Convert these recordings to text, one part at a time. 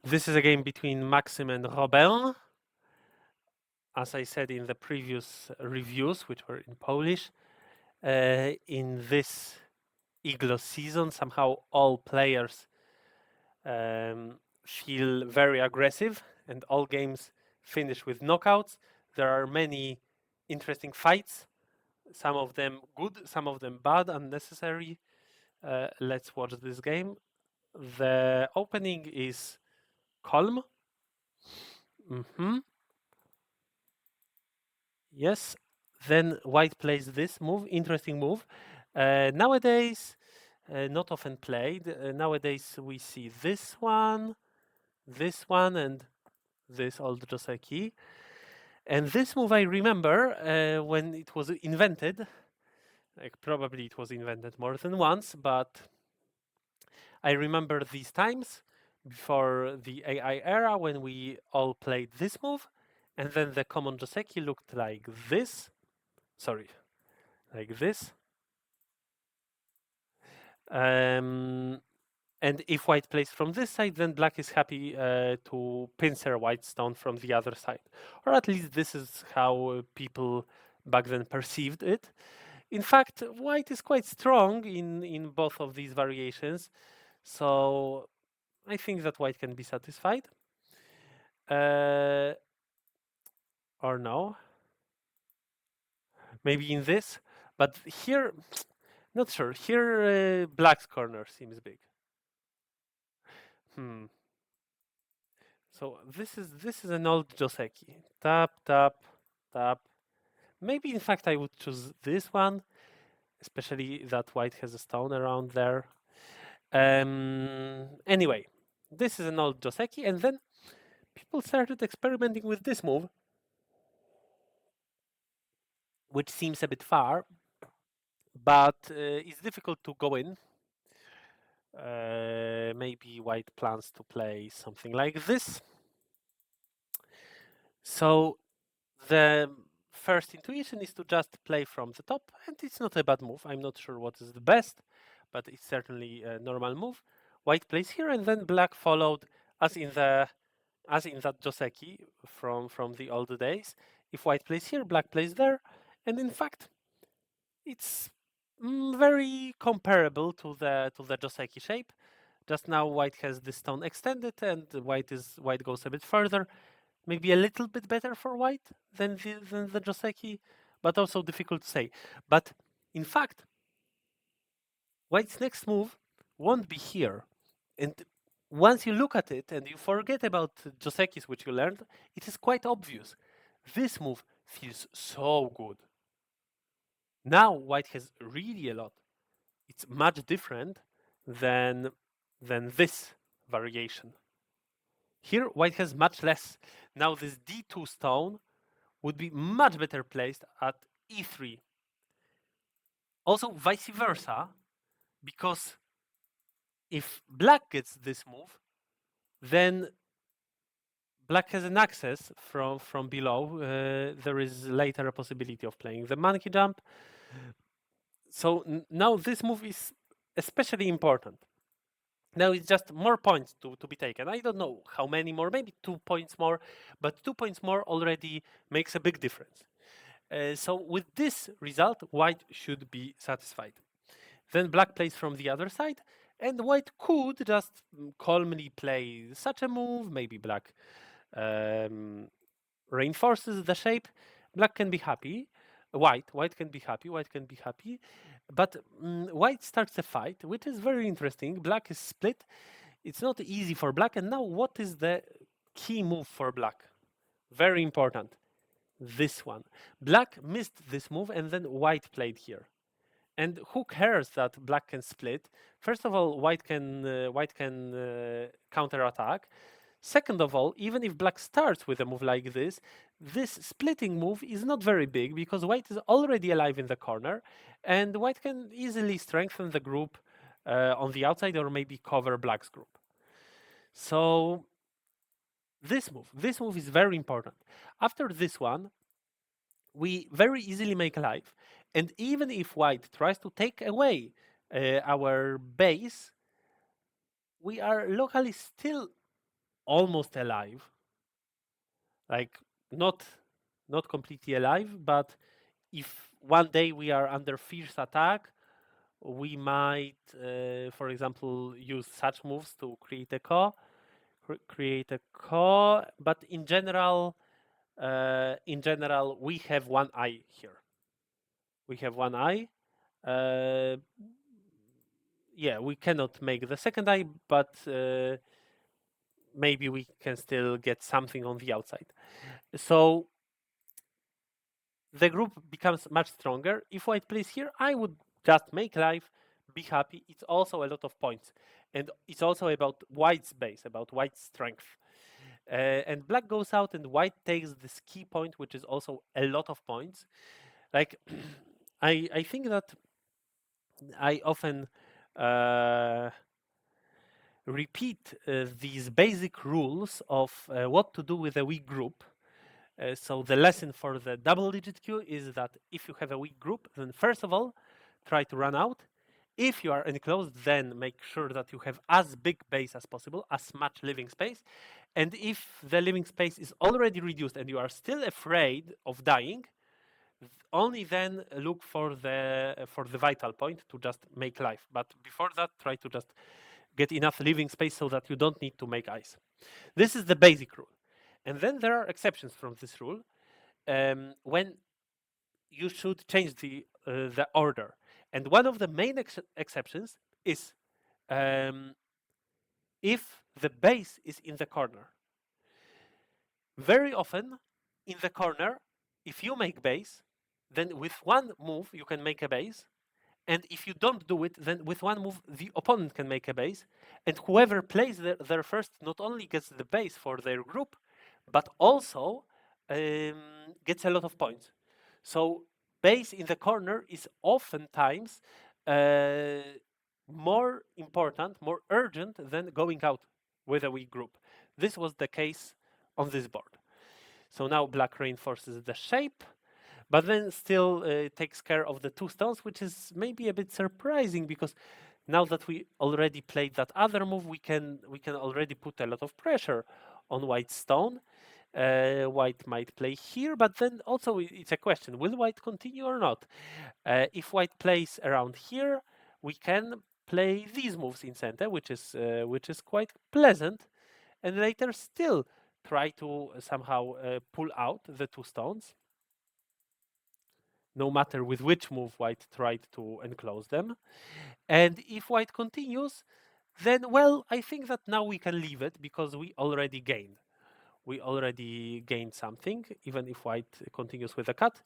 This is a game between Maxim and Robin. As I said in the previous reviews, which were in Polish, in this Iglo season, somehow all players feel very aggressive and all games finish with knockouts. There are many interesting fights, some of them good, some of them bad, unnecessary. Let's watch this game. The opening is calm. Yes. Then white plays this move. Interesting move. Nowadays, not often played. Nowadays, we see this one, and this old Joseki. And this move I remember when it was invented. Like probably it was invented more than once, but I remember these times before the AI era when we all played this move, and then the common Joseki looked like this. Sorry, like this. Um, and if white plays from this side, then black is happy to pincer white stone from the other side. Or at least this is how people back then perceived it. In fact, white is quite strong in both of these variations. So I think that white can be satisfied. Or no. Maybe in this. But here, not sure. Here, black's corner seems big. Hmm. So this is an old Joseki. Tap, tap, tap. Maybe in fact I would choose this one, especially that white has a stone around there. Anyway, this is an old Joseki, and then people started experimenting with this move, which seems a bit far, but it's difficult to go in. Maybe white plans to play something like this. So the first intuition is to just play from the top, and it's not a bad move. I'm not sure what is the best, but it's certainly a normal move. White plays here, and then black followed, as in that Joseki from the old days. If white plays here, black plays there, and in fact, it's very comparable to the Joseki shape. Just now, white has the stone extended, and white goes a bit further. Maybe a little bit better for white than the Joseki, but also difficult to say. But in fact, white's next move won't be here. And once you look at it and you forget about Josekis, which you learned, it is quite obvious. This move feels so good. Now white has really a lot. It's much different than this variation. Here, white has much less. Now this d2 stone would be much better placed at e3. Also, vice versa, because if black gets this move, then black has an access from below. There is later a possibility of playing the monkey jump. So now this move is especially important. Now it's just more points to be taken. I don't know how many more, maybe 2 points more, but 2 points more already makes a big difference. So with this result, white should be satisfied. Then black plays from the other side, and white could just calmly play such a move. Maybe black reinforces the shape. Black can be happy. White can be happy. White can be happy. But white starts a fight, which is very interesting. Black is split. It's not easy for black. And now, what is the key move for black? Very important. This one. Black missed this move, and then white played here. And who cares that black can split? First of all, white can counter attack. Second of all, even if black starts with a move like this splitting move is not very big because white is already alive in the corner, and white can easily strengthen the group on the outside or maybe cover black's group. So this move is very important. After this one, we very easily make alive. And even if white tries to take away our base, we are locally still almost alive, like not completely alive, but if one day we are under fierce attack, we might, for example, use such moves to create a core. But in general, we have one eye here. We have one eye. Uh, yeah, we cannot make the second eye, but maybe we can still get something on the outside. So the group becomes much stronger. If white plays here, I would just make life, be happy. It's also a lot of points. And it's also about white's base, about white's strength. And black goes out and white takes this key point, which is also a lot of points. Like, I think that I often repeat these basic rules of what to do with a weak group. So the lesson for the double-digit queue is that if you have a weak group, then first of all, try to run out. If you are enclosed, then make sure that you have as big base as possible, as much living space. And if the living space is already reduced and you are still afraid of dying, only then look for the vital point to just make life. But before that, try to just get enough living space so that you don't need to make ice. This is the basic rule. And then there are exceptions from this rule when you should change the order. And one of the main exceptions is if the base is in the corner. Very often in the corner, if you make base, then with one move you can make a base. And if you don't do it, then with one move the opponent can make a base. And whoever plays their first not only gets the base for their group, but also gets a lot of points. So base in the corner is oftentimes more important, more urgent than going out with a weak group. This was the case on this board. So now black reinforces the shape, but then still takes care of the two stones, which is maybe a bit surprising because now that we already played that other move, we can already put a lot of pressure on white stone. White might play here, but then also it's a question: will white continue or not? If white plays around here, we can play these moves in center, which is quite pleasant, and later still try to somehow pull out the two stones. No matter with which move white tried to enclose them. And if white continues, then, well, I think that now we can leave it because we already gained. We already gained something, even if white continues with a cut.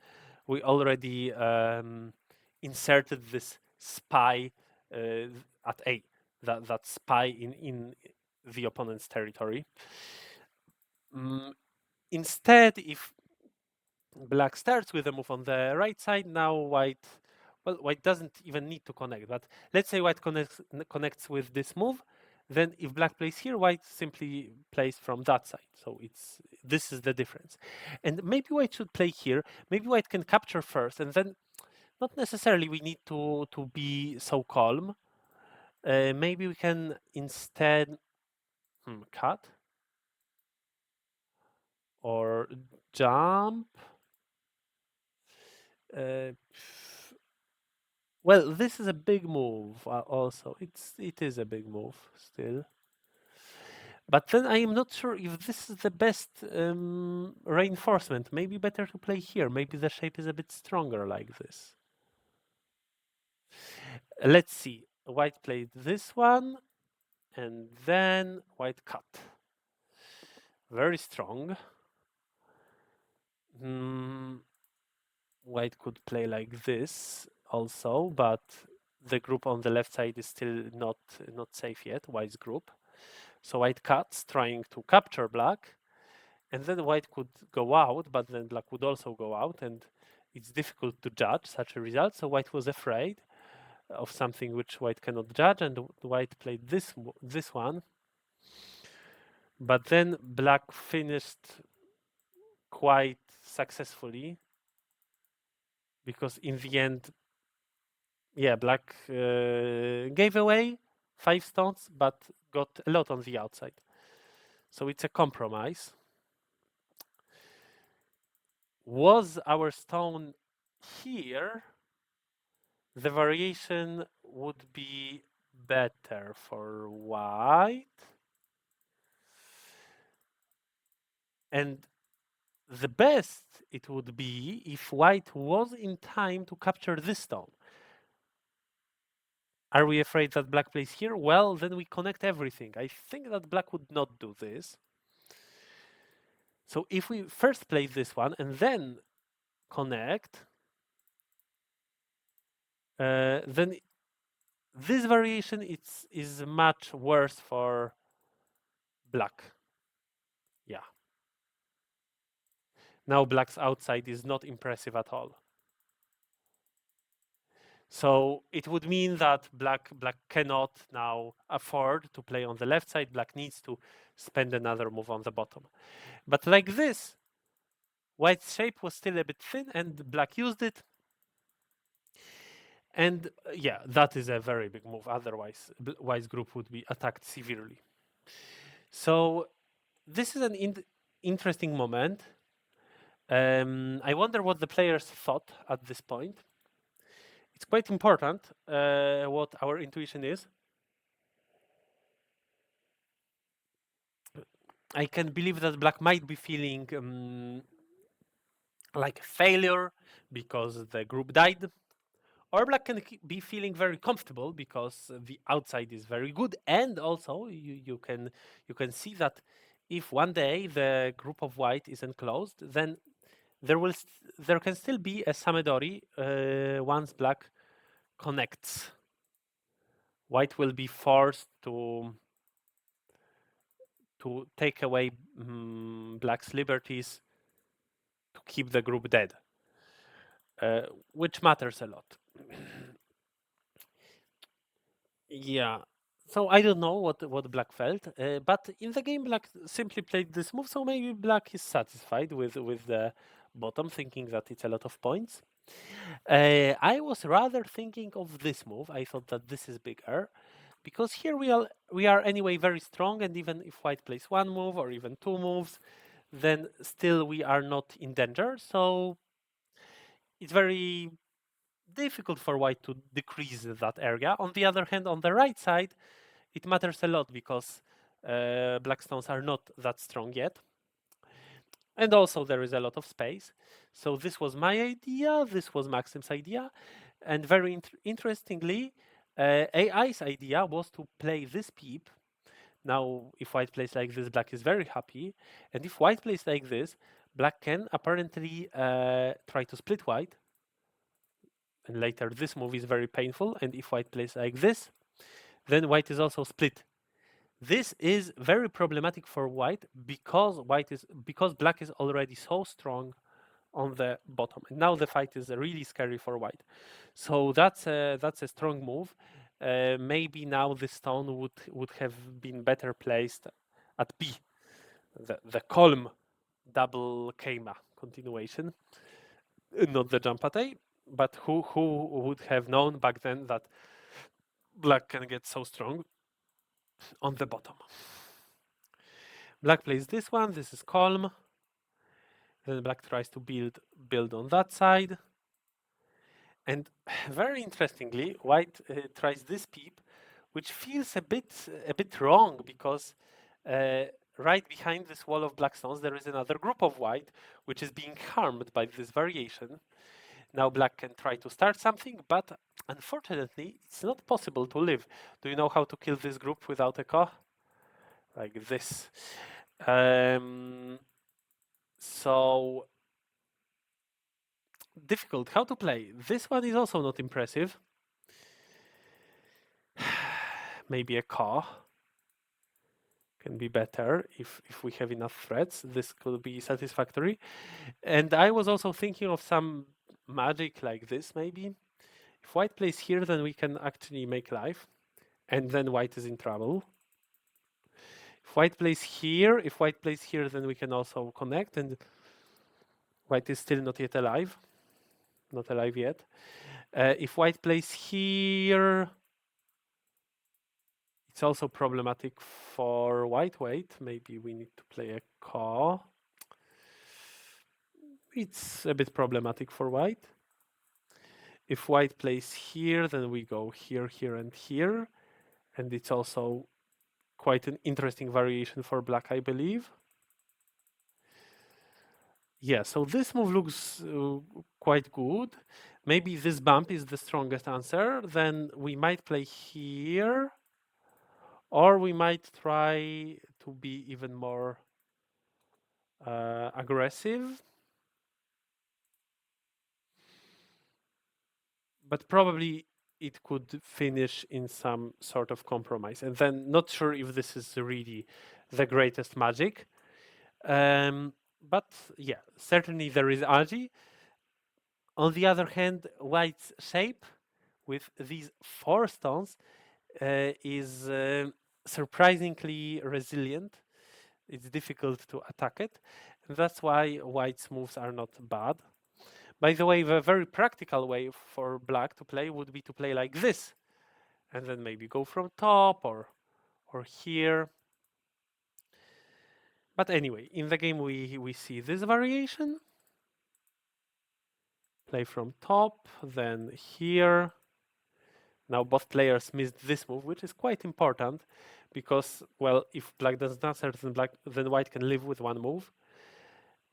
We already inserted this spy at A, that spy in the opponent's territory. Instead, if black starts with a move on the right side, now white doesn't even need to connect, but let's say white connects with this move, then if black plays here, white simply plays from that side. So this is the difference. And maybe white should play here. Maybe white can capture first, and then not necessarily we need to be so calm. Maybe we can instead cut or jump. Well, this is a big move also. It is a big move still. But then I am not sure if this is the best reinforcement. Maybe better to play here. Maybe the shape is a bit stronger like this. Let's see. White played this one, and then white cut. Very strong. White could play like this also, but the group on the left side is still not safe yet, white's group. So white cuts, trying to capture black, and then white could go out, but then black would also go out, and it's difficult to judge such a result. So white was afraid of something which white cannot judge, and white played this one. But then black finished quite successfully, because in the end, yeah, black gave away 5 stones, but got a lot on the outside. So it's a compromise. Was our stone here, the variation would be better for white. And the best it would be if white was in time to capture this stone. Are we afraid that black plays here? Well, then we connect everything. I think that black would not do this. So if we first play this one and then connect, then this variation is much worse for black. Yeah. Now black's outside is not impressive at all. So it would mean that black cannot now afford to play on the left side. Black needs to spend another move on the bottom. But like this, white's shape was still a bit thin and black used it. And yeah, that is a very big move. Otherwise, white's group would be attacked severely. So this is an interesting moment. I wonder what the players thought at this point. It's quite important what our intuition is. I can believe that black might be feeling like a failure because the group died. Or black can be feeling very comfortable because the outside is very good, and also you can see that if one day the group of white is enclosed, then there can still be a Samedori once black connects. White will be forced to take away black's liberties to keep the group dead, which matters a lot. Yeah. So I don't know what black felt, but in the game black simply played this move, so maybe black is satisfied with the bottom, thinking that it's a lot of points. I was rather thinking of this move. I thought that this is bigger, because here we are anyway very strong, and even if white plays one move or even two moves, then still we are not in danger. So it's very difficult for white to decrease that area. On the other hand, on the right side, it matters a lot because black stones are not that strong yet. And also there is a lot of space. So this was my idea, this was Maxim's idea. And very interestingly, AI's idea was to play this peep. Now, if white plays like this, black is very happy. And if white plays like this, black can apparently try to split white. And later this move is very painful. And if white plays like this, then white is also split. This is very problematic for white because black is already so strong on the bottom, and now the fight is really scary for white. So that's a strong move. Maybe now the stone would have been better placed at B, the Colm double Keima continuation, not the jump at A. But who would have known back then that black can get so strong on the bottom? Black plays this one. This is Colm. Then black tries to build on that side. And very interestingly, white tries this peep, which feels a bit wrong because right behind this wall of black stones there is another group of white which is being harmed by this variation. Now black can try to start something, but unfortunately it's not possible to live. Do you know how to kill this group without a Ko? Like this. So difficult. How to play? This one is also not impressive. Maybe a Ka can be better if we have enough threats. This could be satisfactory. And I was also thinking of some magic like this, maybe. If white plays here, then we can actually make life. And then white is in trouble. If white plays here, then we can also connect. And white is still not yet alive. Not alive yet. If white plays here, It's also problematic for white. Wait, maybe we need to play a call. It's a bit problematic for white. If white plays here, then we go here, here, and here. And it's also quite an interesting variation for black, I believe. Yeah, so this move looks quite good. Maybe this bump is the strongest answer. Then we might play here, or we might try to be even more aggressive. But probably it could finish in some sort of compromise. And then not sure if this is really the greatest magic. But yeah, certainly there is algae. On the other hand, white's shape with these 4 stones is surprisingly resilient. It's difficult to attack it. And that's why white's moves are not bad. By the way, the very practical way for black to play would be to play like this, and then maybe go from top or here. But anyway, in the game we see this variation. Play from top, then here. Now both players missed this move, which is quite important because, well, if black does not answer, then white can live with one move.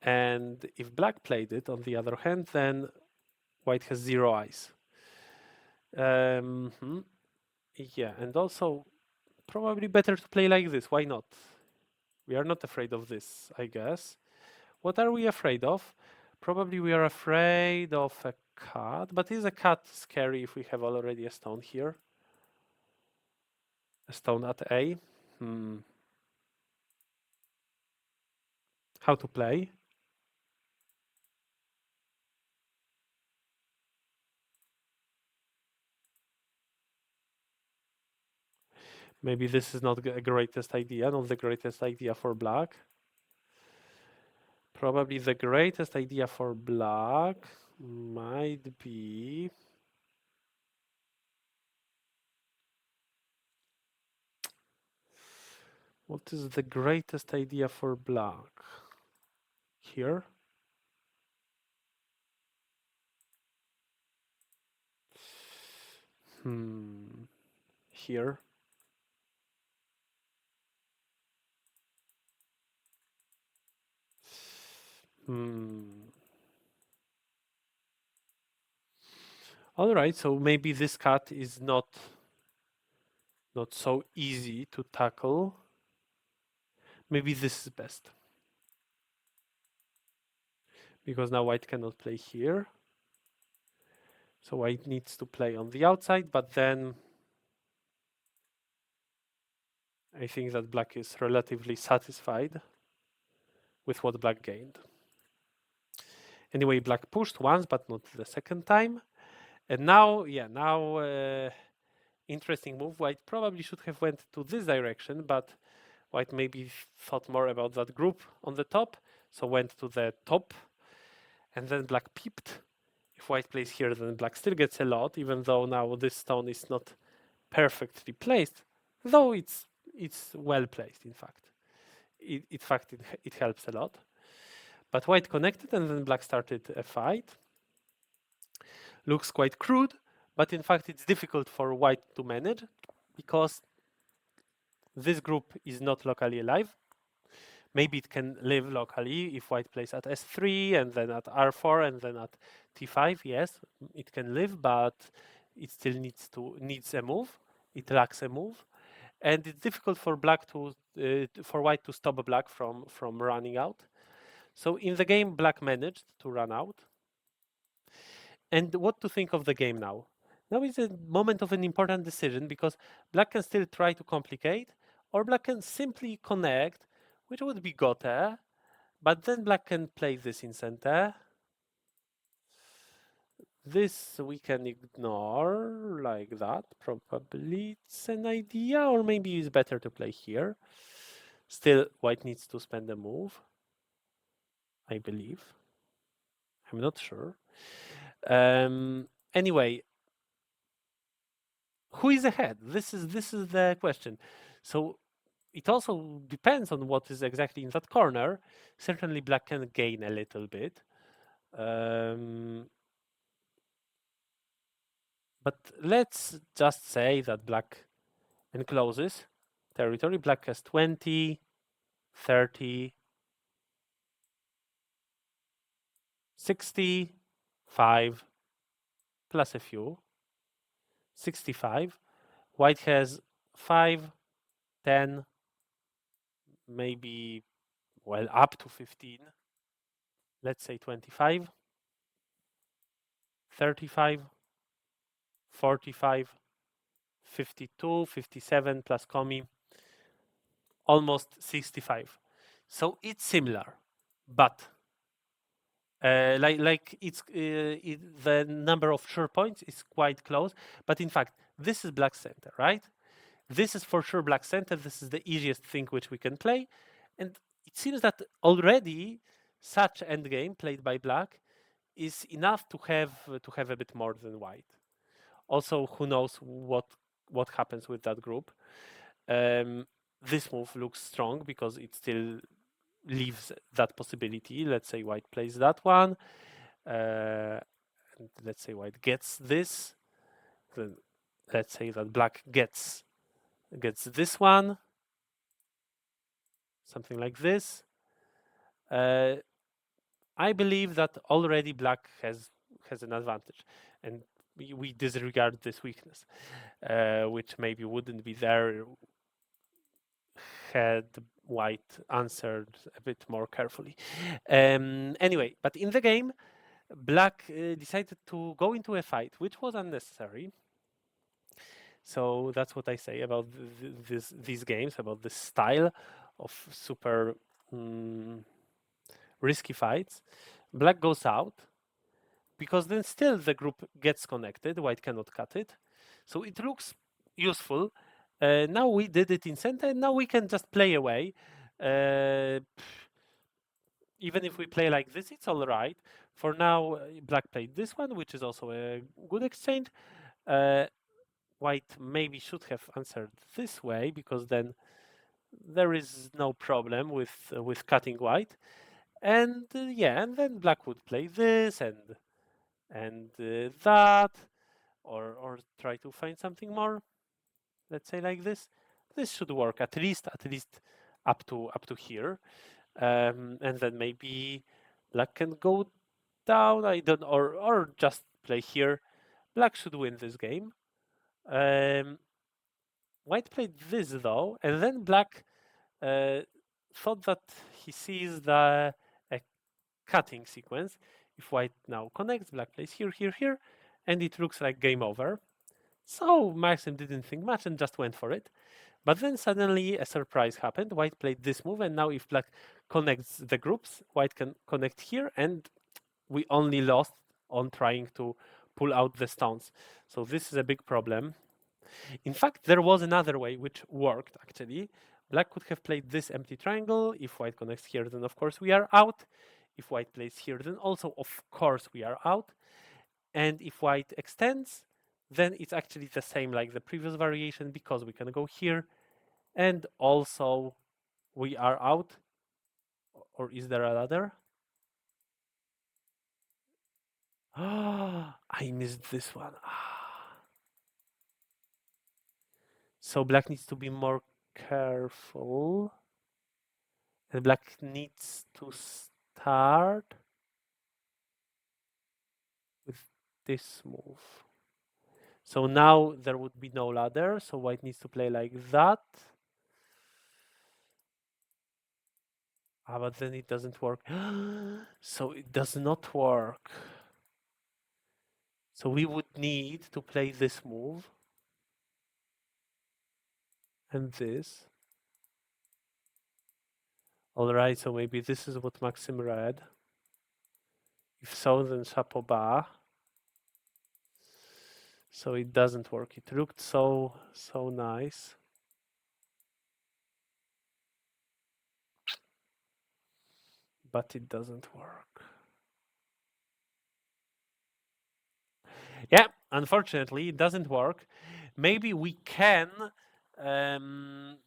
And if black played it, on the other hand, then white has 0 eyes. Yeah, and also probably better to play like this. Why not? We are not afraid of this, I guess. What are we afraid of? Probably we are afraid of a cat, but is a cat scary if we have already a stone here? A stone at A? How to play? Maybe this is not the greatest idea, not the greatest idea for black. Probably the greatest idea for black might be... What is the greatest idea for black? Here? Here? All right, so maybe this cat is not so easy to tackle. Maybe this is best. Because now white cannot play here. So white needs to play on the outside, but then I think that black is relatively satisfied with what black gained. Anyway, black pushed once, but not the second time. And now, yeah, interesting move. White probably should have went to this direction, but white maybe thought more about that group on the top, so went to the top, and then black peeped. If white plays here, then black still gets a lot, even though now this stone is not perfectly placed, though it's well placed, in fact. It helps a lot. But white connected, and then black started a fight. Looks quite crude, but in fact it's difficult for white to manage because this group is not locally alive. Maybe it can live locally if white plays at S3 and then at R4 and then at T5. Yes, it can live, but it still needs a move. It lacks a move, and it's difficult for for white to stop black from running out. So in the game, black managed to run out. And what to think of the game now? Now is a moment of an important decision because black can still try to complicate, or black can simply connect, which would be gote, but then black can play this in center. This we can ignore like that. Probably it's an idea, or maybe it's better to play here. Still, white needs to spend a move, I believe. I'm not sure. Anyway, who is ahead? This is the question. So it also depends on what is exactly in that corner. Certainly, black can gain a little bit. But let's just say that black encloses territory. Black has 20, 30, 65 plus a few, 65. White has 5, 10, maybe, well, up to 15. Let's say 25, 35, 45, 52, 57 plus commie, almost 65. So it's similar, but the number of sure points is quite close. But in fact, this is black center, right? This is for sure black center. This is the easiest thing which we can play, and it seems that already such endgame played by black is enough to have a bit more than white. Also, who knows what happens with that group. This move looks strong because it still leaves that possibility. Let's say white plays that one. And let's say white gets this. Then let's say that black gets this one. Something like this. I believe that already black has an advantage, and we disregard this weakness, which maybe wouldn't be there had white answered a bit more carefully. Anyway, but in the game, black decided to go into a fight, which was unnecessary. So that's what I say about these games, about this style of super risky fights. Black goes out because then still the group gets connected. White cannot cut it. So it looks useful. Now we did it in center, and now we can just play away. Even if we play like this, it's all right. For now, black played this one, which is also a good exchange. White maybe should have answered this way, because then there is no problem with cutting white. And yeah, and then black would play this and that, or try to find something more. Let's say like this. This should work at least up to here. And then maybe black can go down. I don't, or just play here. Black should win this game. White played this though, and then black thought that he sees the cutting sequence. If white now connects, black plays here, here, here, and it looks like game over. So Maxim didn't think much and just went for it. But then suddenly a surprise happened. White played this move, and now if black connects the groups, white can connect here, and we only lost on trying to pull out the stones. So this is a big problem. In fact, there was another way which worked actually. Black could have played this empty triangle. If white connects here, then of course we are out. If white plays here, then also of course we are out. And if white extends, then it's actually the same like the previous variation, because we can go here and also we are out. Or is there a ladder? I missed this one. So black needs to be more careful. And black needs to start with this move. So now there would be no ladder, so white needs to play like that. But then it doesn't work. So it does not work. So we would need to play this move. And this. Alright, so maybe this is what Maxim read. If so, then chapeau bas. So it doesn't work. It looked so nice. But it doesn't work. Yeah, unfortunately, it doesn't work maybe we can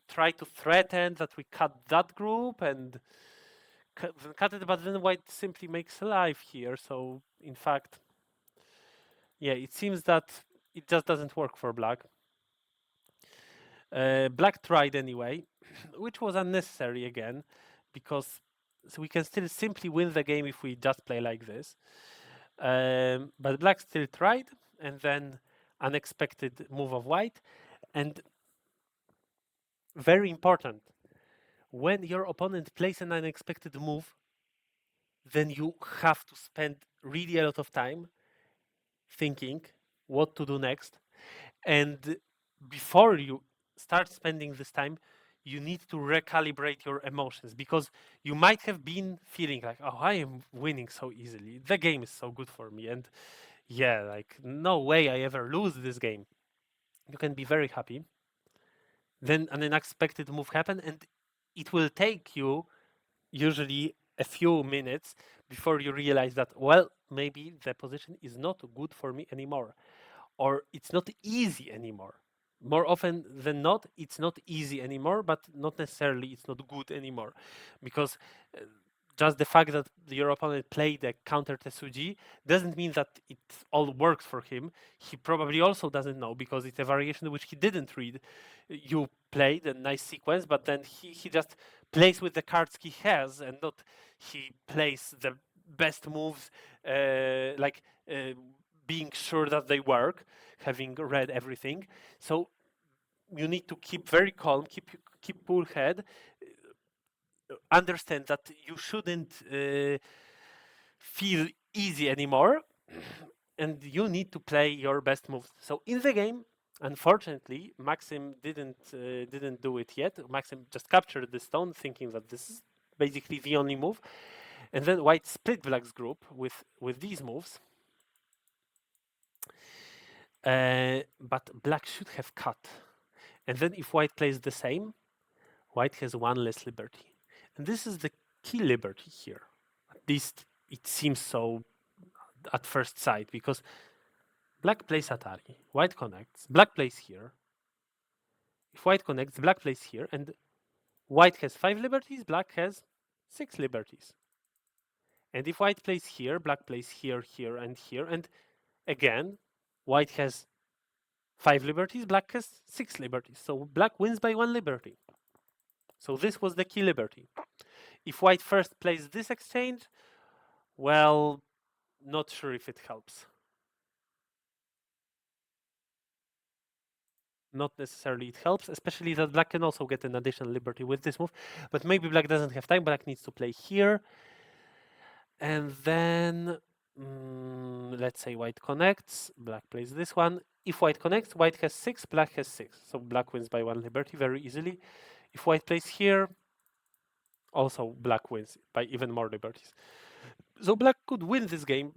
try to threaten that we cut that group and cut it, but then white simply makes a life here. So in fact, yeah, it seems that it just doesn't work for black. Black tried anyway, which was unnecessary again, because so we can still simply win the game if we just play like this. But black still tried, and then unexpected move of white. And very important, when your opponent plays an unexpected move, then you have to spend really a lot of time thinking what to do next. And before you start spending this time, you need to recalibrate your emotions, because you might have been feeling like, oh, I am winning so easily. The game is so good for me. And yeah, like, no way I ever lose this game. You can be very happy. Then an unexpected move happen, and it will take you usually a few minutes before you realize that, well, maybe the position is not good for me anymore, or it's not easy anymore. More often than not, it's not easy anymore, but not necessarily it's not good anymore, because uh, just the fact that your opponent played a counter Tesuji doesn't mean that it all works for him. He probably also doesn't know, because it's a variation which he didn't read. You played a nice sequence, but then he just plays with the cards he has, and not he plays the best moves, like being sure that they work, having read everything. So you need to keep very calm, keep cool head, understand that you shouldn't feel easy anymore, and you need to play your best moves. So in the game, unfortunately, Maxim didn't do it yet. Maxim just captured the stone, thinking that this is basically the only move, and then white split black's group with these moves. But black should have cut, and then if white plays the same, white has one less liberty, and this is the key liberty here. At least it seems so at first sight, because black plays Atari, white connects, black plays here. If white connects, black plays here, and white has 5 liberties, black has 6 liberties. And if white plays here, black plays here, here, and here, and again, white has 5 liberties, black has 6 liberties. So black wins by 1 liberty. So this was the key liberty. If white first plays this exchange, well, not sure if it helps. Not necessarily it helps, especially that black can also get an additional liberty with this move. But maybe black doesn't have time. Black needs to play here. And then, let's say white connects. Black plays this one. If white connects, white has 6, black has 6. So black wins by 1 liberty very easily. If white plays here, also black wins by even more liberties. So black could win this game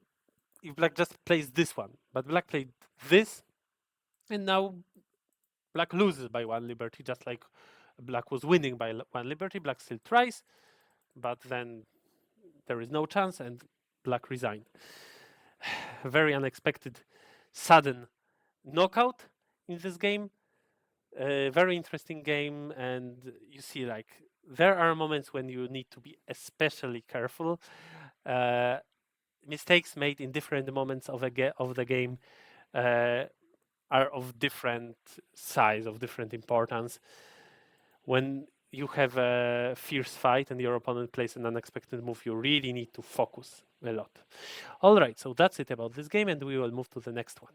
if black just plays this one. But black played this, and now black loses by 1 liberty, just like black was winning by 1 liberty. Black still tries, but then there is no chance, and black resigned. Very unexpected, sudden knockout in this game. Very interesting game, and you see, like, there are moments when you need to be especially careful. Mistakes made in different moments of the game are of different size, of different importance. When you have a fierce fight and your opponent plays an unexpected move, you really need to focus a lot. All right, so that's it about this game, and we will move to the next one.